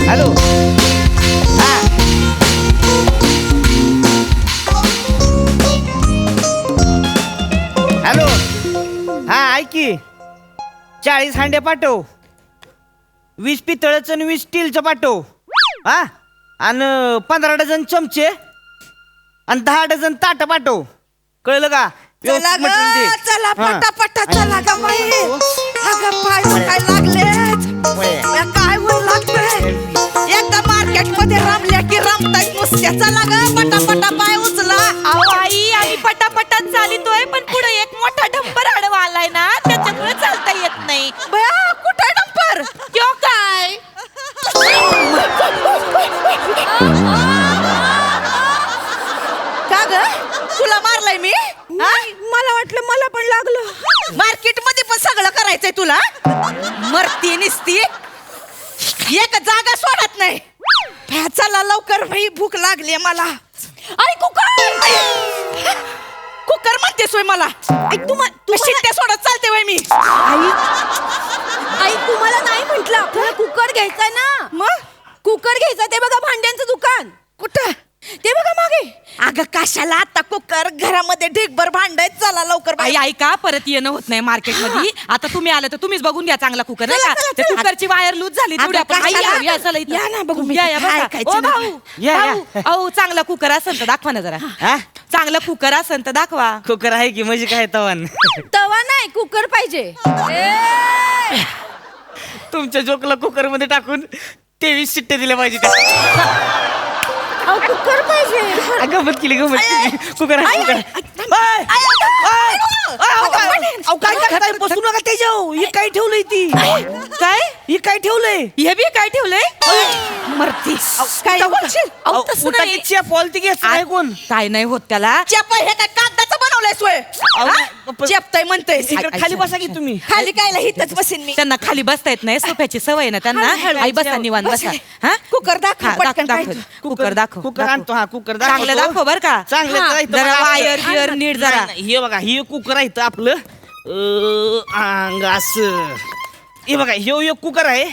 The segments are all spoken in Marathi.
हॅलो हा हॅलो हा ऐक की 40 हांडे पाठव 20 पितळचं आणि 20 स्टीलचं पाठव हा आणि 15 डझन चमचे आणि 10 डझन ताट पाठव कळलं का चला ग चला पटापटा चला ग बाई अगं पाय काय लागलेत काय होऊन लागतंय एकदा मार्केट मध्ये रमल्या की रमतायत नुसत्या चला ग पटापटा पाय उचला अहो आई आम्ही पटापटात चालितोय पण पुढे एक मोठा डंपर आडवा आलाय ना त्याच्यामुळे चालता येत नाही. बया कुठे डंपर क्यों काय का ग तुला मारलाय मी मला वाटलं मला पण लागलं मार्केट मध्ये पण सगळं करायचंय तुला मरती निसती एक जागा सोडत नाही चला लवकर भाई भूक लागली मला आई कुकर कुकर म्हणतेस होय मला तू शिट्ट्या सोडत चालते वय मी आई तुम्हाला नाही म्हंटल आपल्याला कुकर घ्यायचा ना मग कुकर घ्यायचा ते बघा भांड्यांचं दुकान कुठं ते बघा मागे अगं कशाला आता कुकर घरामध्ये ढीगभर भांडायत चला लवकर आई ऐका परत येणं होत नाही मार्केट मध्ये आता तुम्ही आलं तर तुम्हीच बघून घ्या चांगला कुकर नाही चला, का चला, ते चला. कुकरची वायर लूज झाली अगं, थोडी आपण आई कशाला? या चला इथं. या ना बघू मी या या काय बघा. ऐकायचं ओ ना. भाऊ या, या. भाऊ, अहो चांगला कुकर असेल तर दाखवा ना जरा हा चांगला कुकर असेल तर दाखवा कुकर आहे की म्हणजे काय तवान तवा नाही कुकर पाहिजे तुमच्या जोकला कुकर मध्ये टाकून 23 शिट्टे दिल्या पाहिजे अहो, कुकर पाहिजे गमत केली कुकर आहे कुकर काय करताय बसू नका त्याच्यावर हे काय ठेवलंय ती काय हे काय ठेवलंय हे बी काय ठेवलंय मरती काय बोलशील अहो, तसं नाही. पॉलिटिक आहे कोण काय नाही होत त्याला चेप हे काय कागदाचं बनवलंय सोय चेपताय म्हणतोय इकडे खाली बसा की तुम्ही खाली काय हिथच बसीन मी त्यांना खाली बसता येत नाही सोफ्याची सवय आहे ना त्यांना हळू, आई बसा निवांत बसा हा कुकर दाखव हा, पटकन दाखव काय कुकर दाखव कुकर आणतो हा कुकर दाखवतो. चांगलं दाखव बर का चांगलं हा, तर इथं जरा बघा. वायर बियर नीट जरा नाही, नाही, हे बघा हे कुकर आहे इथं आपलं अंग असं हे बघा ह्यो एक कुकर आहे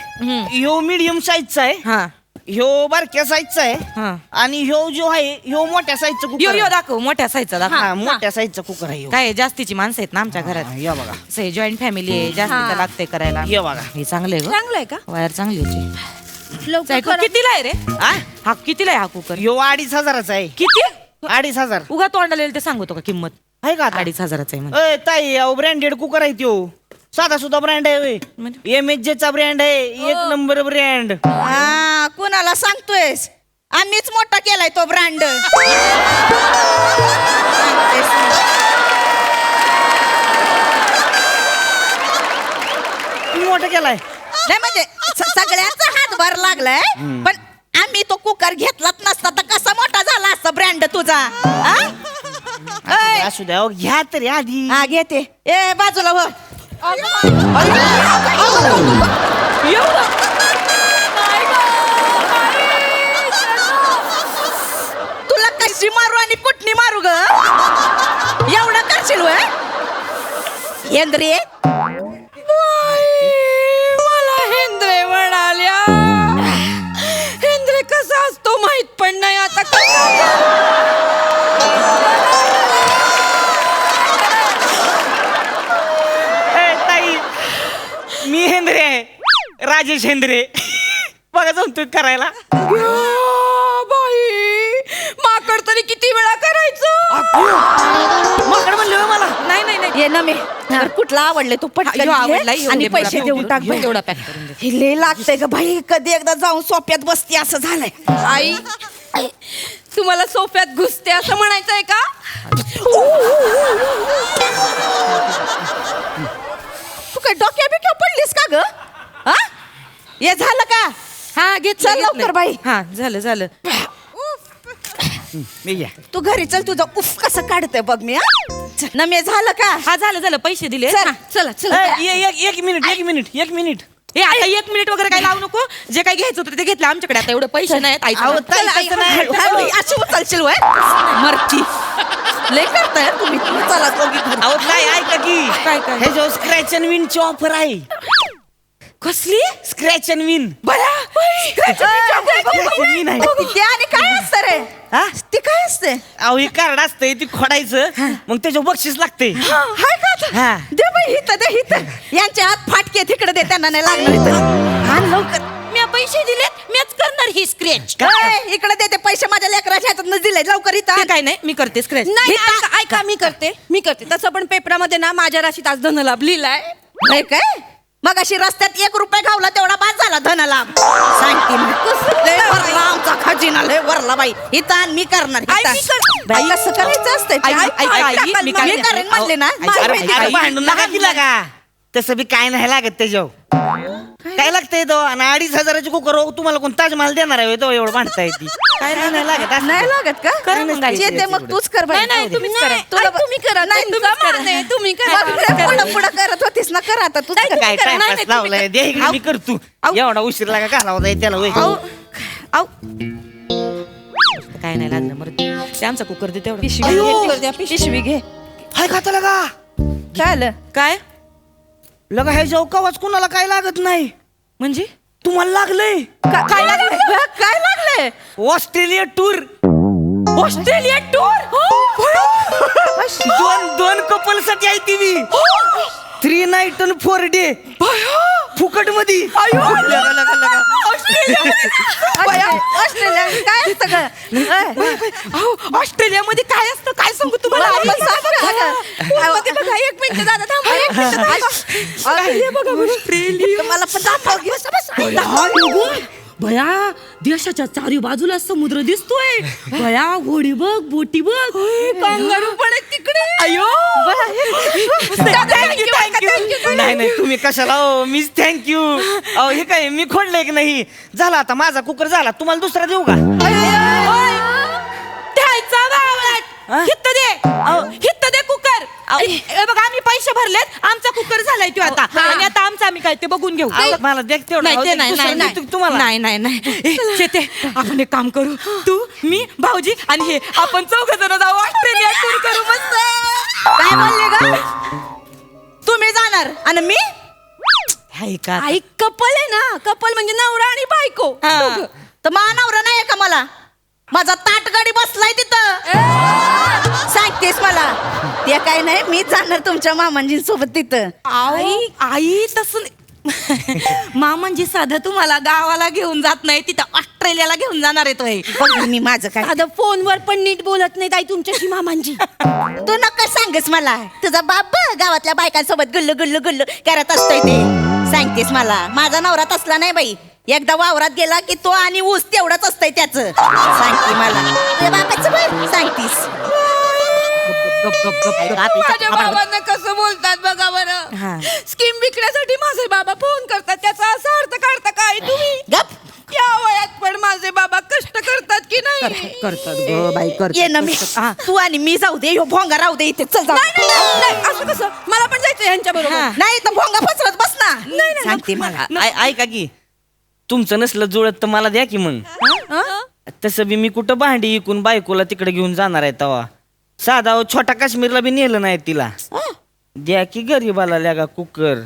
ह्यो मीडियम साईजचा आहे हा ह्यो बारक्या साईजचा आहे हा. आणि ह्यो जो आहे ह्यो मोठ्या साईजचा यो कुकर यो आहे. दाखव मोठ्या साईजचा दाखव हा मोठ्या साईजचा कुकर आहे ह्यो. काय आहे, जास्तीची माणसं आहेत ना आमच्या हा, घरात या बघा से जॉईंट फॅमिली आहे जास्तीचं लागते करायला हे बघा हे चांगले ग चांगलं आहे का वायर चांगली होती लवकर करा. कितीला आहे रे हा हा कितीला आहे हा कुकर ह्यो 2500 आहे किती 2500 उगा तोंडाला येईल ते सांगतो का किंमत आहे का आता 2500 आहे म्हणून. अय ताई ब्रँडेड कुकर आहे त्यो साधा सुद्धा ब्रँड आहे म्हणजे? MHJ चा ब्रँड आहे एक नंबर ब्रँड हा कोणाला सांगतोयस आम्हीच मोठा केलाय तो ब्रँड तुम्ही मोठा केलाय नाही म्हणजे सगळ्यांचा हातभार लागलाय पण आम्ही तो कुकर घेतलाच नसता तर कसा मोठा झाला असता ब्रँड तुझा हा? ऐ, असू द्या अहो, घ्या तरी आधी हा घेते ए बाजूला हो तुला कशी मारू आणि कुठनी मारू ग एवढं करशील होय हेंद्रे मला हेंद्रे म्हणाल्या हेंद्रे कसा असतो माहित पण नाही आता ए, ताई मी हेंद्रे आहे राजेश हेंद्रे बघा जमतोय करायला बाई माकड तरी किती वेळा करायचं माकड म्हणले होय मला नाही नाही नाही ये ना मी तर कुठला आवडले तू पटकन ह्यो आवडला, घे ह्यो आणि दे मला पैसे pack देऊन करून. टाक ह्यो तेवढा pack करून दे. हे लय लागतंय ग भाई कधी एकदा जाऊन सोप्यात बसती असं झालंय आई तुम्हाला सोफ्यात घुसते असं म्हणायचंय का तू काय डोक्या बिक्या पडलीस का ग हा हे झालं का हा घेतलं चल लवकर घेतलं. बाई. हा झालं झालं मी घ्या तू घरी चल तुझं उफ कसं काढतंय बघ मी हा न मी झालं का हा झालं झालं पैसे दिले चल. हा, चला चला एक मिनिट हे आता 1 मिनिट वगैरे काय लावू नको जे काही घ्यायचं होतं ते घेतलं आमच्याकडे आता एवढे पैसे नाहीत अहो, ऐकू चल, ताई, आई, तसं नाही. हळू, हळू, अशी उचलशील वय मरती लय करताय तुम्ही चला दोघी घरी. अहो काय ऐका की काय काय हे जो स्क्रॅच अँड विन ची ऑफर आहे कसली स्क्रॅच अँड विन बरा मी नाही ते आणि काय असतं रे हा ते काय असते अहो हे कार्ड असतंय ती खोडायचं मग त्याच्यावर बक्षीस लागते हाय का आता? हा. दे बाई हिथं दे हिथं यांच्या हात फाटके तिकडे दे त्यांना नाही लागणार इथं आण लवकर मी पैसे दिलेत मीच करणार ही स्क्रॅच काय इकडे दे ते पैसे माझ्या लेकराच्या हातात दिले लवकर इथं आण. काय नाही मी करते स्क्रॅच नाही ऐका मी करते तसं पण पेपरामध्ये ना माझ्या राशीत आज धनलाभ लिहिलाय नाही काय मग अशी रस्त्यात 1 रुपया घावला तेवढा बाद झाला धनलाभ सांगते मी. लय वरला आमचा खजिना लय वरला बाई इथं आण, मी करणार आई, इथं. मी कर- बाई, कसं करायचं असतंय ते? आई, मी मी करेन म्हणले ना अरे भांडून नका की लागा तसं बी काय नाही लागत त्याच्यावर काय लागतंय तो आणि 2,500ची कुकर तुम्हाला कोण ताजमहाल देणार आहे तो एवढं भांडताय ती काय नाही लागत असं. नाही लागत का कर मग आई. येते मग तूच कर बाई. नाही, तुम्हीच करा. नाही, तुला तुम्ही करा नाही तुमचा तुम्हीच करा. मान आहे, तुम्ही करा. मग लय पुढं करत होतीस ना कर आता तूच कर. काय नाही, टाइमपास नाही, लावलाय दे इकडे मी करतो एवढा उशीर लागा घालावता त्याला वय आऊ. काय नाही लागलं मग ते आमचा कुकर दे तेवढं पिशवी घे हाय खाता लगा काय आलं काय लगा ह्या जेव कवाच कुणाला काय लागत नाही म्हणजे तुम्हाला लागलंय काय लागलं काय लागलंय ऑस्ट्रेलिया टूर ऑस्ट्रेलिया टूर दोन कपल साठी आहे ती 3 नाईट आणि 4 डे फुकट मध्ये ऑस्ट्रेलिया काय असतं गं? ऑस्ट्रेलियामध्ये काय असतं काय सांगू तुम्हाला मला पण सांग बरं. ते बघा 1 मिनिट दादा थांबा 1 मिनिट ऑस्ट्रेलिया बघा बरं. मला पण दाखव की. बस, बस. भया देशाच्या चारी बाजूला समुद्र दिसतोय भया होडी बघ बोटी बघ कांगारू पण आहेत तिकडे अयो नाही नाही तुम्ही कशाला हो मीच थँक्यू अहो हे काय मी खोडलंय की नाही झाला आता माझा कुकर झाला तुम्हाला दुसरा देऊ का द्यायचा बावळट हा? हित्त दे कुकर बघा आम्ही पैसे भरलेत आमचा कुकर झालाय तो आता आणि आता आमचा आम्ही काय ते बघून घेऊ अहो, मला देख तेवढं नाही अहो, ते ते नाही दुसरं नाही देतो तुम्हाला नाही नाही नाही चेते आपण एक काम करू तू मी भाऊजी आणि हे आपण 4 जण जाऊ ऑस्ट्रेलिया टूर करू मस्त काय बोलले ग तुम्ही जाणार आणि मी हाय का आई कपल आहे ना कपल म्हणजे नवरा आणि बायको हा. दोघं. तर मानावर नाही का मला माझा ताटगाडी बसलाय तिथं सांगतेस मला ते काय नाही मी जाणार तुमच्या मामांजींसोबत तिथं आई आई तसं नाही. मामांजी साधं तुम्हाला गावाला घेऊन जात नाही तिथं ऑस्ट्रेलियाला घेऊन जाणार आहे तो बघ मी माझं काय साधं फोनवर पण नीट बोलत नाही ताई तुमच्याशी मामांजी तू नका सांगस मला तुझा बाप गावातल्या बायकांसोबत गुल्लू गुल्लू गुल्लू करत असतोय ते सांगतेस मला माझा नवरा तसला नाही बाई एकदा वावरात गेला की तो आणि ऊस तेवढंच असतंय त्याच सांगते मला तुझ्या बापाचं बरं सांगतीस माझ्या बाबांना कसं बोलतात बघा हा. बरं स्कीम विकण्यासाठी माझे बाबा फोन करतात त्याचा असा अर्थ काढता काय तुम्ही गप या वयात पण माझे बाबा कष्ट करतात की नाही करतात ये ना मी तू आणि मी जाऊ दे ह्यो भोंगा राहू दे इथे चल जाऊ नाही, असं कसं मला पण जायचं यांच्या बरोबर नाही तर भोंगा फसवत बस ना सांगते मला ऐका की तुमचं नसलं जुळत तर मला द्या की मग तसं बी मी कुठं भांडी इकून बायकोला तिकडे घेऊन जाणार आहे तवा साधा हो, छोटा काश्मीरला बी नेलं नाही तिला द्या की गरीबाला लागा कुकर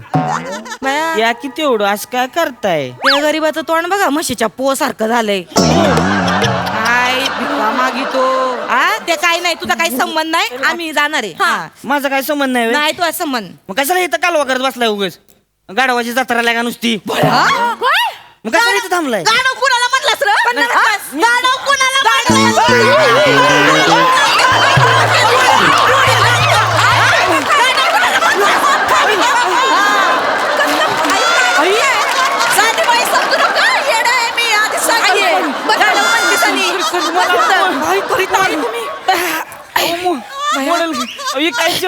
द्या की तेवढं असं काय करताय त्या गरीबाचं तोंड बघा म्हशीच्या पो सारखं झालंय काय भिका मागितो ते काय नाही तुझा काही संबंध नाही आम्ही जाणार आहे हा. माझा काय संबंध नाही व्हय? नाही तुझा संबंध मग कशाला इथं कालवा करत बसलाय उगच गाढवाची जत्रा लागा नुसती मग कशाला इथं थांबलाय गाणं कुणाला म्हणलास रे गाणं कुणाला साधी बाई समजू नका येडा आहे मी आधी सांगते गाणं म्हणतेस आणि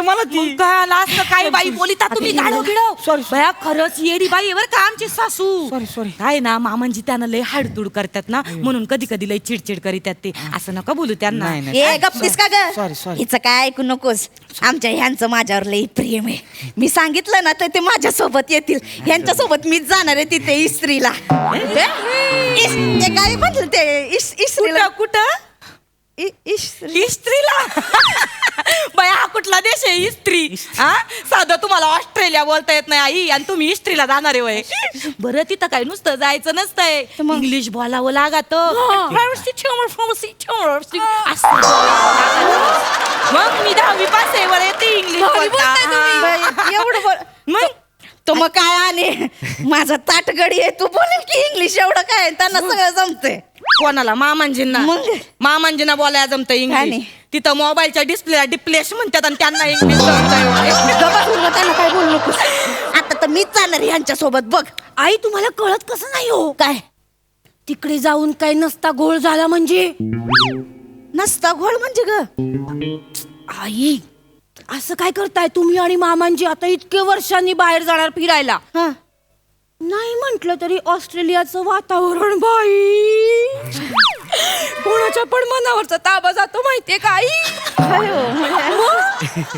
मला ती काही बाई बोलिता तुम्ही गाडव गिडव Sorry. भया खरंच येडी बाई आहे बरं का आमची सासू Sorry. काय ना मामांजी त्यांना लय हाडतूड करतात ना म्हणून कधी कधी लय चिडचिड करीतात ते असं नका बोलू त्यांना नाही, नाही. ए गप्पीस का ग Sorry. हिचं काय ऐकू नकोस आमच्या ह्यांचं माझ्यावर लई प्रेम आहे मी सांगितलं ना तर ते माझ्या सोबत येतील ह्यांच्या सोबत मीच जाणार आहे तिथे इस्त्रीला ते काय म्हटलं ते इस्त्रीला कुठं इस्त्री इस्त्रीला बया कुठला कुठला देश आहे इस्त्री? हा साधं तुम्हाला ऑस्ट्रेलिया बोलता येत नाही आई, आणि तुम्ही इस्त्रीला जाणार आहे वय. बरं तिथं काय नुसतं जायचं नसतंय, इंग्लिश बोलावं लागत. मग मी 10वी पास आहे, वर येते इंग्लिश बोलता. एवढं मग तो मग काय आणि माझा ताटगडी आहे, तू बोलेल की इंग्लिश एवढं काय, त्यांना सगळं जमतंय. कोणाला? मामांजींना. मग? मामांजींना बोलायला जमतं काय इंग्लिश. नाही. तिथं मोबाईलच्या डिस्प्लेला डिप्लेश म्हणतात आणि त्यांना इंग्लिश जमतंय. त्यांना काय बोलू नकोस. आता तर मीच जाणार यांच्या सोबत. बघ आई तुम्हाला कळत कसं नाही हो? काय तिकडे जाऊन काय नसता गोळ झाला म्हणजे? नसता घोळ म्हणजे ग? आई असं काय करताय तुम्ही आणि मामांजी? आता इतके वर्षांनी बाहेर जाणार फिरायला. हा नाही म्हंटल तरी ऑस्ट्रेलियाचं वातावरण बाई, कोणाच्या पण मनावरचा ताबा जातो माहितीये का आई? मग?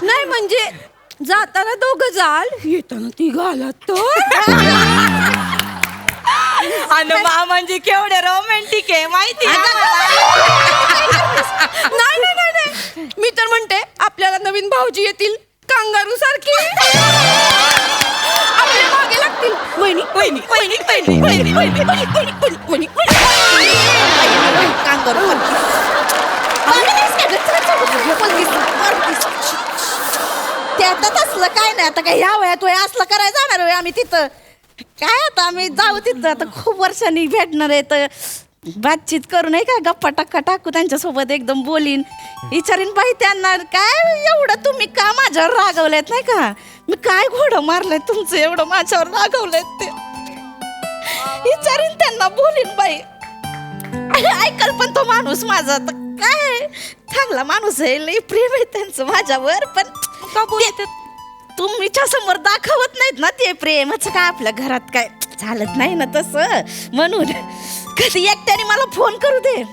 नाही म्हणजे जाताना दोघं जाल, येताना ती घालत आणि मामांजी केवढे रोमॅन्टिक आहे माहिती आहे नाही नाही नाही नाही, मी तर म्हणते आपल्याला नवीन भाऊजी येतील कांगारू सारखी, आपल्या मागे लागतील. वहिनी वहिनी वहिनी वहिनी वहिनी वहिनी वहिनी वहिनी ते आता तसलं काय नाही. आता काय ह्या वयात वय असलं करायला जाणार होय आम्ही तिथं? काय आता आम्ही जाऊ तिथं, आता खूप वर्षांनी भेटणार आहे तर बातचीत करू नाही का, गप्पा टक्का टाकू त्यांच्यासोबत, एकदम बोलीन, विचारीन बाई त्यांना काय एवढं तुम्ही का माझ्यावर रागवलेत नाही का, मी काय घोडं मारलंय तुमचं एवढं माझ्यावर रागवलेत ते विचारीन त्यांना, बोलीन बाई. ऐकल पण तो माणूस माझा तर काय चांगला माणूस आहे, लई प्रेम आहे त्यांचं माझ्यावर, पण का बोलतात? तुमच्या समोर दाखवत नाहीत ना ते प्रेमाचं. काय आपल्या घरात काय चालत नाही ना तसं, म्हणून कधी एकट्याने मला फोन करू दे,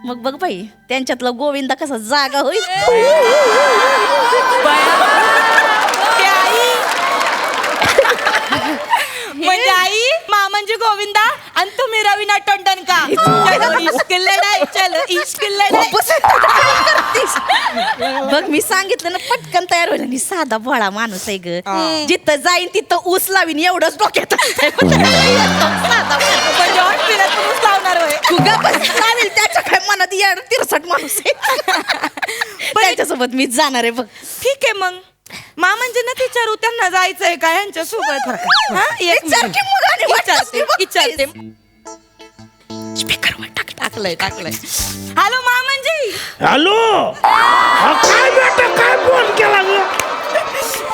मग बघ बाई त्यांच्यातला गोविंदा कसा जागा होईल. म्हणजे आई मामांजी गोविंदा आणि तुम्ही रवीना टंडन का? इश्क लढाई चलो इश्क लढाई. बघ मी सांगितलं ना पटकन तयार होईल. आणि साधा भोळा माणूस आहे ग, जिथं जाईन तिथं ऊस लावीन एवढंच डोक्यात. साधा म्हणजे ऑस्ट्रेलियात पण ऊस लावणार होय? तू चालेल, त्याच्या काय मनात येणार तिरसट माणूस आहे. त्याच्यासोबत मीच जाणार आहे बघ. ठीक आहे मग मामांजी ना विचारू त्यांना जायचंय का यांच्या सोबत? विचारते. स्पीकरवर टाकलंय. हॅलो मामांजी. हॅलो, काय बेटा, काय फोन केला ग?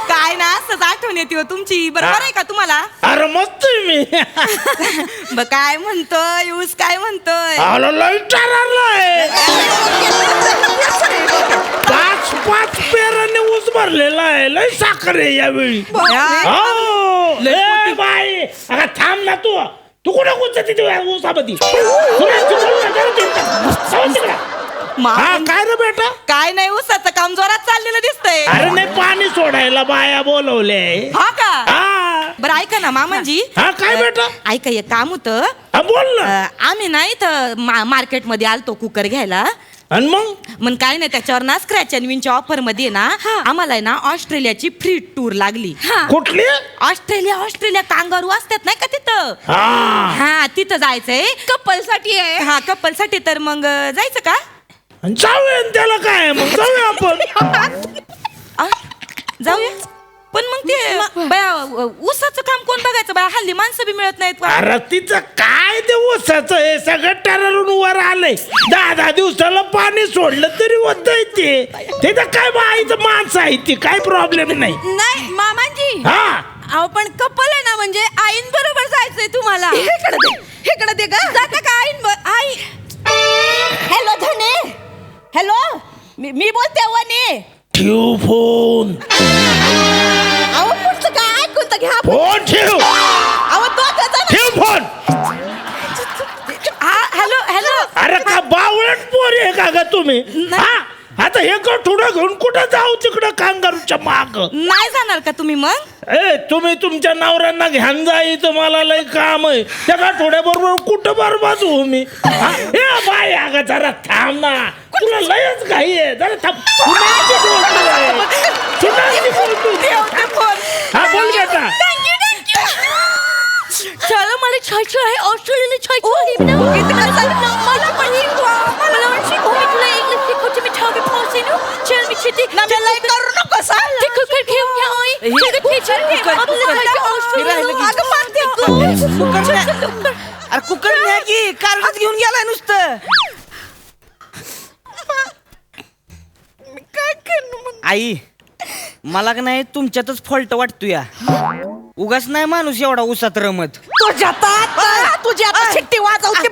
काय ना असंच आठवण येते हो तुमची. बरोबर आहे का तुम्हाला? अरे मस्त आहे मी. काय म्हणतोय ऊस, काय म्हणतोय? आलो लय टररलाय. 5 पेराने ऊस भरलेला आहे, लय साखर आहे यावेळी. हो ए बाई, अगं थांब ना तू. तू कुठे कुठं तिथे ऊसामध्ये? हा काय रे बेटा? काय नाही ऊसाचं काम जोरात चाललेलं दिसतंय. अरे नाही, पाणी सोडायला बाया बोलवले. हा का? हा बरं ऐका ना मामांजी. हा काय बेटा? ऐका एक काम होतं. हा बोल ना. आम्ही ना इथं मार्केटमध्ये आलतो कुकर घ्यायला. आणि मग काय नाही त्याच्यावर ना स्क्रॅच अँड विनच्या ऑफर मध्ये ना आम्हाला आहे ना ऑस्ट्रेलियाची फ्री टूर लागली. कुठली? ऑस्ट्रेलिया कांगारू असतात नाही का तिथं. हा हा तिथं जायचंय कपल साठी आहे. हा कपल साठी. तर मग जायचं का? जाऊया ना, त्याला काय मग जाऊया आपण. जाऊया. पण मग ते बया ऊसाचं काम कोण बघायचं बाया? हल्ली माणसं बी मिळत नाहीत. अरे तिचं काय ते ऊसाचं हे सगळं टररून वर आलंय. 10 दिवसाला पाणी सोडलं तरी होतंय ते. तिथं काय बाईचं माणसं आहे, ती काय प्रॉब्लेम नाही. नाही मामांजी, हा अहो पण कपल आहे ना, म्हणजे आईन बरोबर जायचंय तुम्हाला. इकडे दे ग. जाता का आईन? आई हॅलो धने. हॅलो, मी बोलते वने. ठेव फोन. अहो पुढचं काय ऐकून तर घ्या. फोन ठेव. अहो दोघं जण. ठेव फोन. हॅलो. अरे का बावळट पोरी आहे का ग तुम्ही? हा आता हे थोडं घेऊन कुठं जाऊ तिकडं कांगारूच्या माग? नाही जाणार का तुम्ही मग? ए तुम्ही तुमच्या नवऱ्यांना घ्यान जाई, मला लय काम आहे. त्या थोड्या बरोबर कुठं बरबाद होऊ मी? हे बाय अगं जरा थांब ना, तुला लयच घाई आहे. जरा थांब. कुणाशी बोलतोय? हा बोल की आता. चला मला छायचं आहे ऑस्ट्रेलियाला छायचं आहे मला पण मला शिकव मी तुला इंग्लिश शिकवते मी ठावे पावसे नो चल मी चिती लय करू नको सांग ते कुकर घेऊन या आई ते टीचर आपल्याला जायचं ऑस्ट्रेलियाला अगं मानते कुकर नाही. अरे कुकर नाही की कारच घेऊन गेलाय नुसतं. आई मला का नाही तुमच्यातच फॉल्ट वाटतो या. उगाच नाही माणूस एवढा उसात रमत. तुझ्या आता शिट्टी वाजवते